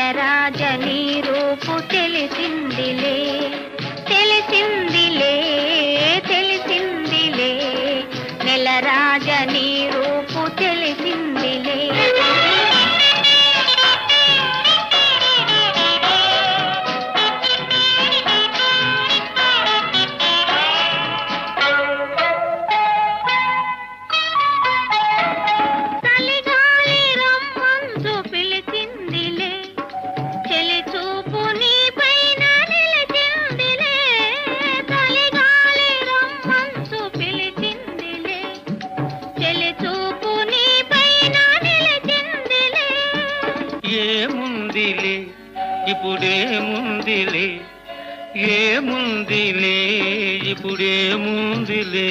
నెలరాజని రూపు తెలిసిందిలే తెలిసిందిలే తెలిసిందిలే నెలరాజని రూపు తెలిసిందిలే ఏముందిలే ఇప్పుడేముందిలే ఏముందిలే ఇప్పుడేముందిలే